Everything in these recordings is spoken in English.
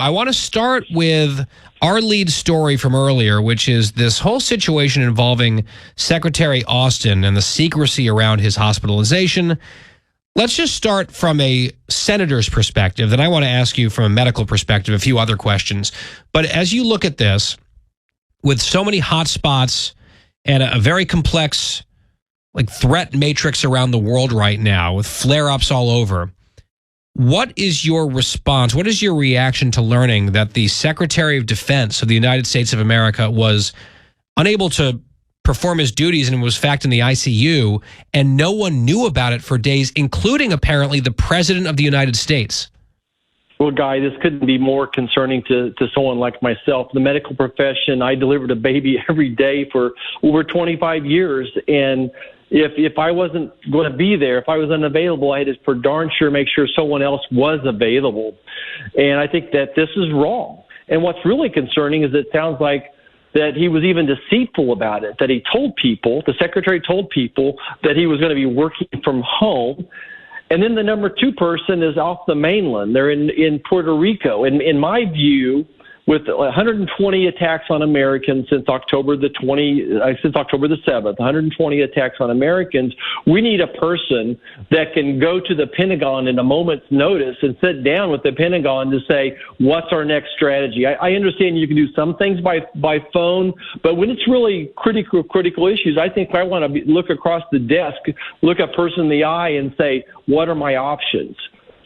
I want to start with our lead story from earlier, which is this whole situation involving Secretary Austin and the secrecy around his hospitalization. Let's just start from a senator's perspective. Then I want to ask you from a medical perspective a few other questions. But as you look at this, with so many hot spots and a very complex threat matrix around the world right now with flare-ups all over, what is your response? What is your reaction to learning that the Secretary of Defense of the United States of America was unable to perform his duties and was in fact in the ICU, and no one knew about it for days, including apparently the President of the United States? Well, Guy, this couldn't be more concerning to someone like myself. The medical profession, I delivered a baby every day for over 25 years, and if I wasn't going to be there, if I was unavailable, I had to for darn sure make sure someone else was available. And I think that this is wrong. And what's really concerning is it sounds like that he was even deceitful about it, that he told people, the secretary told people that he was going to be working from home. And then the number two person is off the mainland. They're in Puerto Rico. And in my view, with 120 attacks on Americans since October the 7th, 120 attacks on Americans, we need a person that can go to the Pentagon in a moment's notice and sit down with the Pentagon to say, what's our next strategy? I understand you can do some things by phone, but when it's really critical issues, I think I want to look across the desk, look a person in the eye and say, what are my options?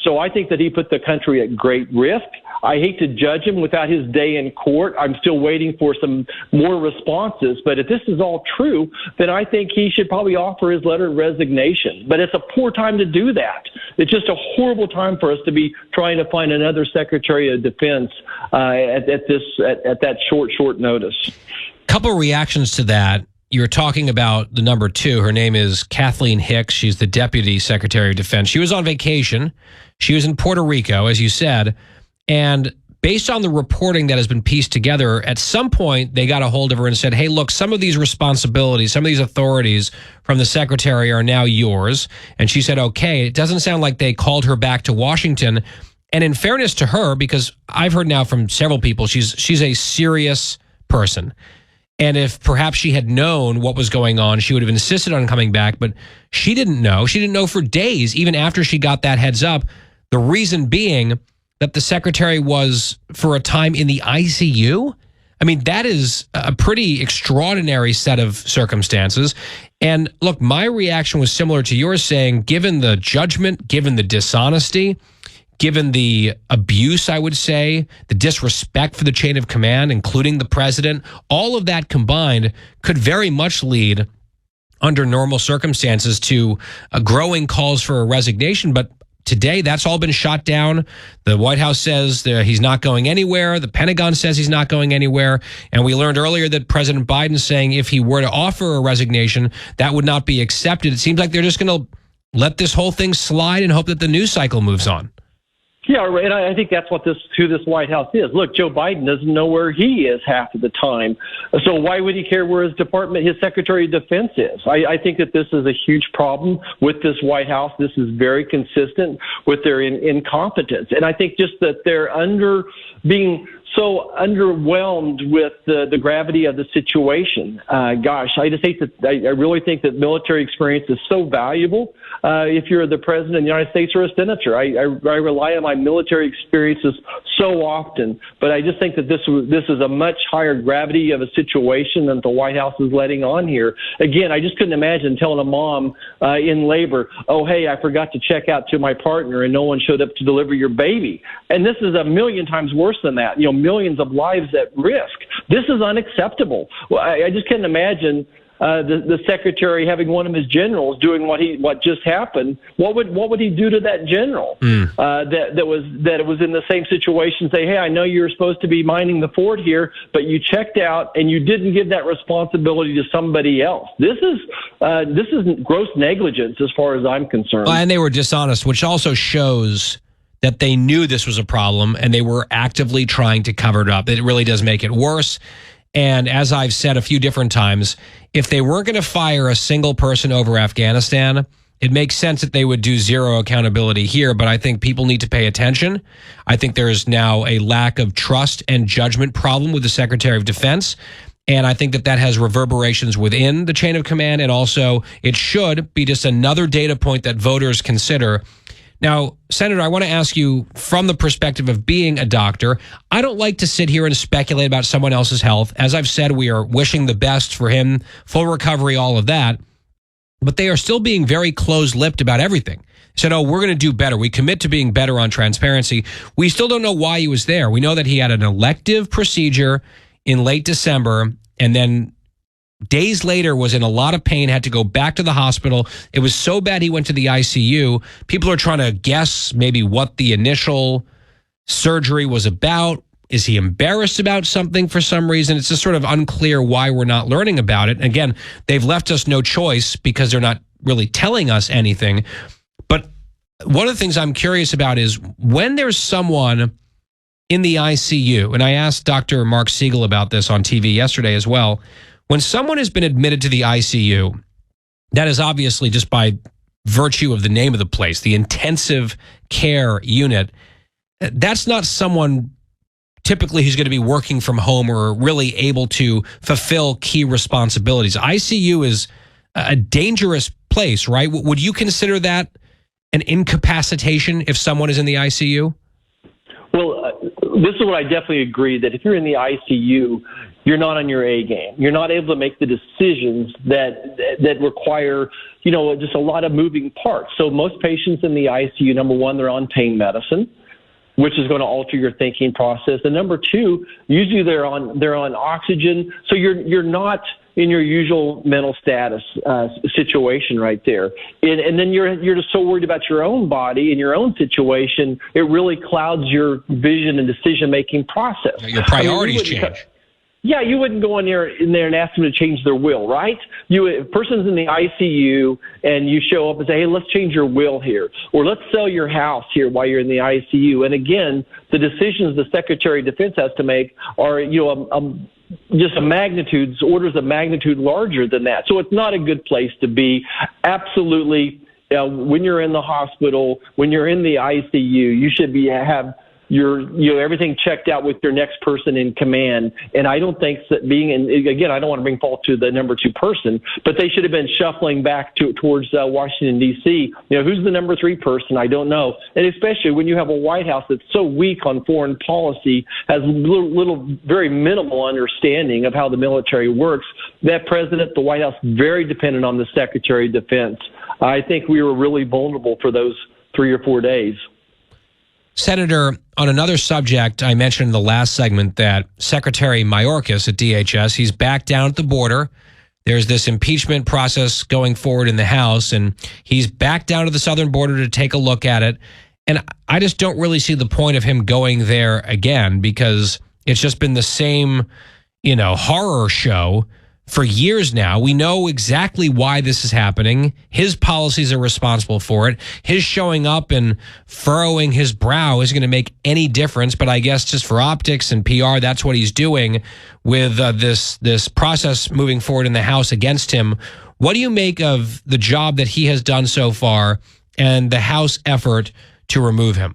So I think that he put the country at great risk. I hate to judge him without his day in court. I'm still waiting for some more responses. But if this is all true, then I think he should probably offer his letter of resignation. But it's a poor time to do that. It's just a horrible time for us to be trying to find another Secretary of Defense at that short notice. Couple reactions to that. You're talking about the number two. Her name is Kathleen Hicks. She's the Deputy Secretary of Defense. She was on vacation. She was in Puerto Rico, as you said. And based on the reporting that has been pieced together, at some point they got a hold of her and said, hey, look, some of these responsibilities, some of these authorities from the secretary are now yours. And she said, okay. It doesn't sound like they called her back to Washington. And in fairness to her, because I've heard now from several people, she's a serious person. And if perhaps she had known what was going on, she would have insisted on coming back. But she didn't know. She didn't know for days, even after she got that heads up. The reason being that the secretary was, for a time, in the ICU? I mean, that is a pretty extraordinary set of circumstances. And look, my reaction was similar to yours, saying, given the judgment, given the dishonesty, given the abuse, I would say, the disrespect for the chain of command, including the president, all of that combined could very much lead, under normal circumstances, to growing calls for a resignation. But today, that's all been shot down. The White House says that he's not going anywhere. The Pentagon says he's not going anywhere. And we learned earlier that President Biden saying if he were to offer a resignation, that would not be accepted. It seems like they're just going to let this whole thing slide and hope that the news cycle moves on. Yeah, and I think that's what who this White House is. Look, Joe Biden doesn't know where he is half of the time. So why would he care where his Secretary of Defense is? I think that this is a huge problem with this White House. This is very consistent with their incompetence. And I think just that they're being so underwhelmed with the gravity of the situation. Gosh, I just hate that. I really think that military experience is so valuable. If you're the president of the United States or a senator, I rely on my military experiences so often. But I just think that this is a much higher gravity of a situation than the White House is letting on here. Again, I just couldn't imagine telling a mom in labor, oh, hey, I forgot to check out to my partner and no one showed up to deliver your baby. And this is a million times worse than that. You know, millions of lives at risk. This is unacceptable. Well, I just can't imagine the secretary having one of his generals doing what just happened. What would he do to that general that was in the same situation? Say, hey, I know you're supposed to be minding the fort here, but you checked out and you didn't give that responsibility to somebody else. This is gross negligence as far as I'm concerned. And they were dishonest, which also shows that they knew this was a problem and they were actively trying to cover it up. It really does make it worse. And as I've said a few different times, if they weren't going to fire a single person over Afghanistan, it makes sense that they would do zero accountability here, but I think people need to pay attention. I think there's now a lack of trust and judgment problem with the Secretary of Defense. And I think that that has reverberations within the chain of command. And also, it should be just another data point that voters consider. Now, Senator, I want to ask you from the perspective of being a doctor. I don't like to sit here and speculate about someone else's health. As I've said, we are wishing the best for him, full recovery, all of that. But they are still being very close-lipped about everything. Said, oh, we're going to do better. We commit to being better on transparency. We still don't know why he was there. We know that he had an elective procedure in late December, and then days later was in a lot of pain, had to go back to the hospital. It was so bad he went to the ICU. People are trying to guess maybe what the initial surgery was about. Is he embarrassed about something for some reason? It's just sort of unclear why we're not learning about it. Again, they've left us no choice because they're not really telling us anything. But one of the things I'm curious about is when there's someone in the ICU, and I asked Dr. Mark Siegel about this on TV yesterday as well, when someone has been admitted to the ICU, that is obviously just by virtue of the name of the place, the intensive care unit, that's not someone typically who's going to be working from home or really able to fulfill key responsibilities. ICU is a dangerous place, right? Would you consider that an incapacitation if someone is in the ICU? Well, this is what I definitely agree, that if you're in the ICU, you're not on your A game. You're not able to make the decisions that require, just a lot of moving parts. So most patients in the ICU, number one, they're on pain medicine, which is going to alter your thinking process. And number two, usually they're on oxygen, so you're not in your usual mental status situation right there. And then you're just so worried about your own body and your own situation, it really clouds your vision and decision-making process. Your priorities change. Yeah, you wouldn't go in there and ask them to change their will, right? A person's in the ICU and you show up and say, hey, let's change your will here, or let's sell your house here while you're in the ICU. And again, the decisions the Secretary of Defense has to make are, just orders of magnitude larger than that. So it's not a good place to be. Absolutely, when you're in the hospital, when you're in the ICU, you should have everything checked out with your next person in command. And I don't think that again, I don't want to bring fault to the number two person, but they should have been shuffling back towards Washington, D.C. Who's the number three person? I don't know. And especially when you have a White House that's so weak on foreign policy, has very minimal understanding of how the military works. That president, the White House, very dependent on the Secretary of Defense. I think we were really vulnerable for those 3 or 4 days. Senator, on another subject, I mentioned in the last segment that Secretary Mayorkas at DHS, he's back down at the border. There's this impeachment process going forward in the House, and he's back down to the southern border to take a look at it. And I just don't really see the point of him going there again, because it's just been the same, horror show for years now. We know exactly why this is happening. His policies are responsible for it. His showing up and furrowing his brow isn't going to make any difference, but I guess just for optics and PR, that's what he's doing with this process moving forward in the House against him. What do you make of the job that he has done so far and the House effort to remove him?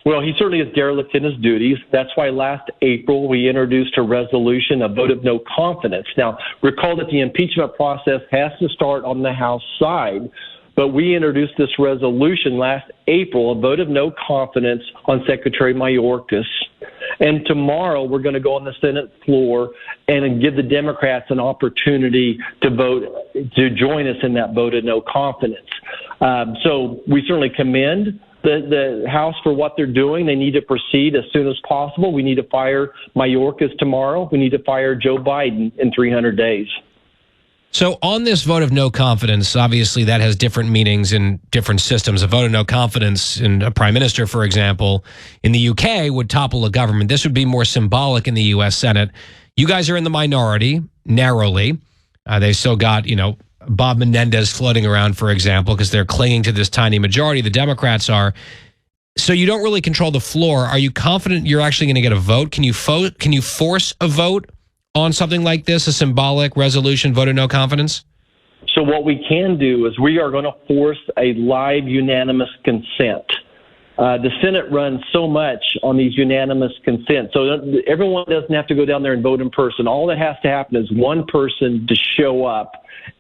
Well, he certainly is derelict in his duties. That's why last April we introduced a resolution, a vote of no confidence. Now, recall that the impeachment process has to start on the House side, but we introduced this resolution last April, a vote of no confidence on Secretary Mayorkas. And tomorrow we're going to go on the Senate floor and give the Democrats an opportunity to join us in that vote of no confidence. So we certainly commend the House for what they're doing. They need to proceed as soon as possible. We need to fire Mayorkas tomorrow. We need to fire Joe Biden in 300 days. So on this vote of no confidence, obviously that has different meanings in different systems. A vote of no confidence in a prime minister, for example, in the UK would topple a government. This would be more symbolic in the U.S. Senate. You guys are in the minority, narrowly. They still got, Bob Menendez floating around, for example, because they're clinging to this tiny majority. The Democrats are. So you don't really control the floor. Are you confident you're actually going to get a vote? Can you force a vote on something like this, a symbolic resolution, vote of no confidence? So what we can do is we are going to force a live unanimous consent. The Senate runs so much on these unanimous consent, so everyone doesn't have to go down there and vote in person. All that has to happen is one person to show up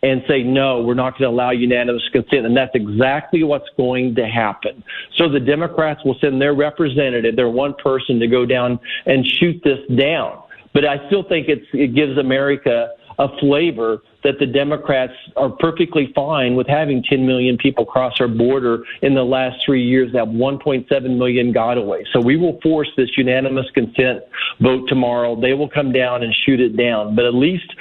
and say, no, we're not going to allow unanimous consent, and that's exactly what's going to happen. So the Democrats will send their representative, their one person, to go down and shoot this down. But I still think it gives America a flavor that the Democrats are perfectly fine with having 10 million people cross our border in the last 3 years, that 1.7 million got away. So we will force this unanimous consent vote tomorrow. They will come down and shoot it down. But at least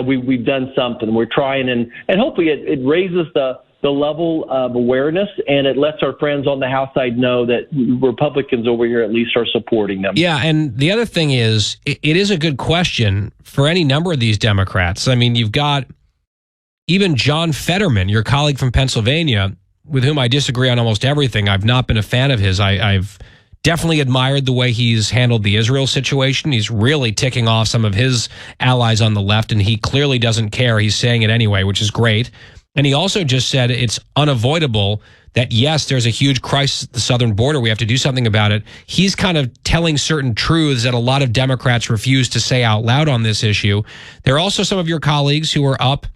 we've done something. We're trying, and hopefully it raises the level of awareness, and it lets our friends on the House side know that Republicans over here at least are supporting them. Yeah, and the other thing is, it is a good question for any number of these Democrats. I mean, you've got even John Fetterman, your colleague from Pennsylvania, with whom I disagree on almost everything. I've not been a fan of his. I've definitely admired the way he's handled the Israel situation. He's really ticking off some of his allies on the left, and he clearly doesn't care. He's saying it anyway, which is great. And he also just said it's unavoidable that, yes, there's a huge crisis at the southern border. We have to do something about it. He's kind of telling certain truths that a lot of Democrats refuse to say out loud on this issue. There are also some of your colleagues who are up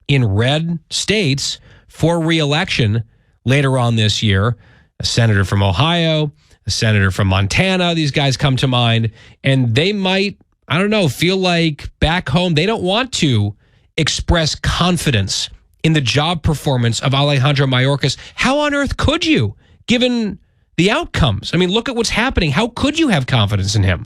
in red states for re-election later on this year. A senator from Ohio, a senator from Montana, these guys come to mind. And they might, I don't know, feel like back home they don't want to express confidence in the job performance of Alejandro Mayorkas. How on earth could you, given the outcomes? I mean, look at what's happening. How could you have confidence in him?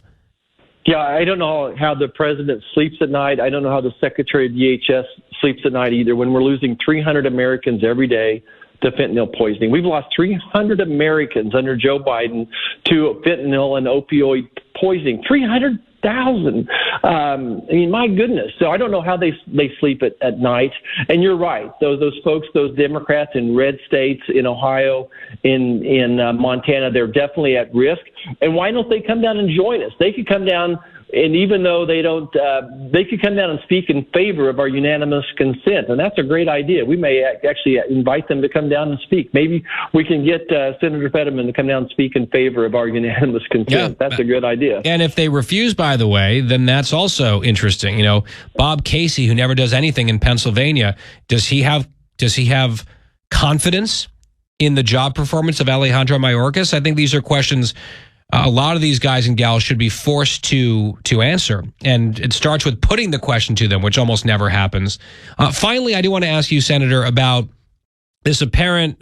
Yeah, I don't know how the president sleeps at night. I don't know how the secretary of DHS sleeps at night either, when we're losing 300 Americans every day to fentanyl poisoning. We've lost 300 Americans under Joe Biden to fentanyl and opioid poisoning. 300,000. I mean, my goodness. So I don't know how they sleep at night. And you're right. Those folks, those Democrats in red states, in Ohio, in Montana, they're definitely at risk. And why don't they come down and join us? They could come down, and even though they don't, they could come down and speak in favor of our unanimous consent. And that's a great idea. We may actually invite them to come down and speak. Maybe we can get Senator Fetterman to come down and speak in favor of our unanimous consent. Yeah, that's a good idea. And if they refuse, by the way, then that's also interesting. You know, Bob Casey, who never does anything in Pennsylvania, does he have confidence in the job performance of Alejandro Mayorkas? I think these are questions a lot of these guys and gals should be forced to answer. And it starts with putting the question to them, which almost never happens. Finally, I do want to ask you, Senator, about this apparent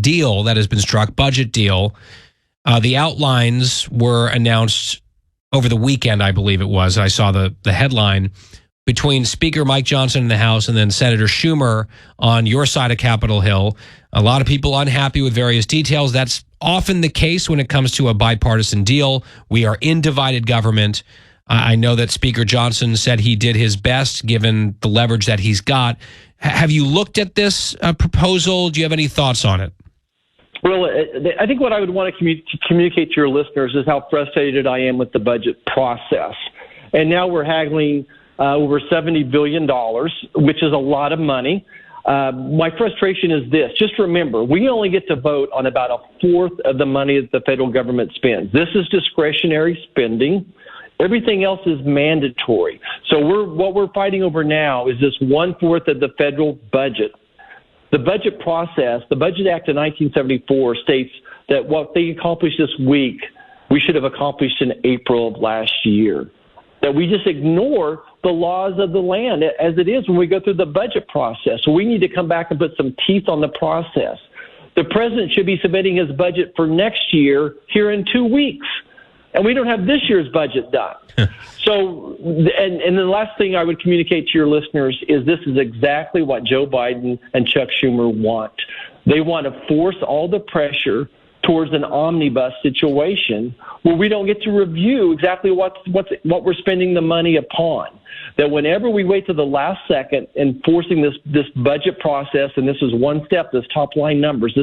deal that has been struck, budget deal. The outlines were announced over the weekend, I believe it was. I saw the headline between Speaker Mike Johnson in the House and then Senator Schumer on your side of Capitol Hill. A lot of people unhappy with various details. That's often the case when it comes to a bipartisan deal. We are in divided government. I know that Speaker Johnson said he did his best given the leverage that he's got. Have you looked at this proposal? Do you have any thoughts on it? Well, I think what I would want to communicate to your listeners is how frustrated I am with the budget process. And now we're haggling over $70 billion, which is a lot of money. My frustration is this. Just remember, we only get to vote on about a fourth of the money that the federal government spends. This is discretionary spending. Everything else is mandatory. So what we're fighting over now is this 1/4 of the federal budget. The budget process, the Budget Act of 1974 states that what they accomplished this week, we should have accomplished in April of last year. That we just ignore the laws of the land as it is when we go through the budget process. So we need to come back and put some teeth on the process. The president should be submitting his budget for next year here in 2 weeks. And we don't have this year's budget done. So, and the last thing I would communicate to your listeners is this is exactly what Joe Biden and Chuck Schumer want. They want to force all the pressure towards an omnibus situation where we don't get to review exactly what we're spending the money upon. that whenever we wait to the last second and forcing this budget process, and this is one step, this top line numbers,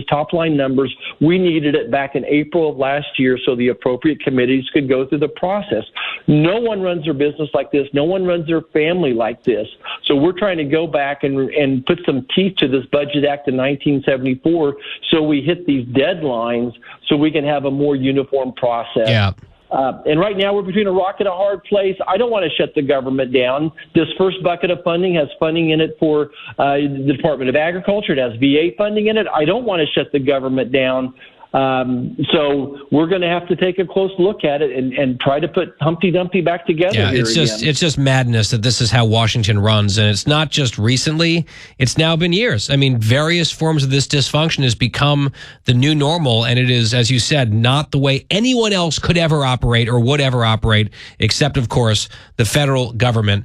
we needed it back in April of last year so the appropriate committees could go through the process. No one runs their business like this. No one runs their family like this. So we're trying to go back and put some teeth to this Budget Act in 1974 so we hit these deadlines so we can have a more uniform process. Yeah. And right now we're between a rock and a hard place. I don't want to shut the government down. This first bucket of funding has funding in it for the Department of Agriculture. It has VA funding in it. I don't want to shut the government down. So we're going to have to take a close look at it and try to put Humpty Dumpty back together. Yeah, here it's just madness that this is how Washington runs, and it's not just recently; it's now been years. I mean, various forms of this dysfunction has become the new normal, and it is, as you said, not the way anyone else could ever operate or would ever operate, except, of course, the federal government.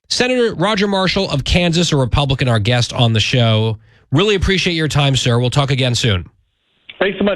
Senator Roger Marshall of Kansas, a Republican, our guest on the show. Really appreciate your time, sir. We'll talk again soon. Thanks so much.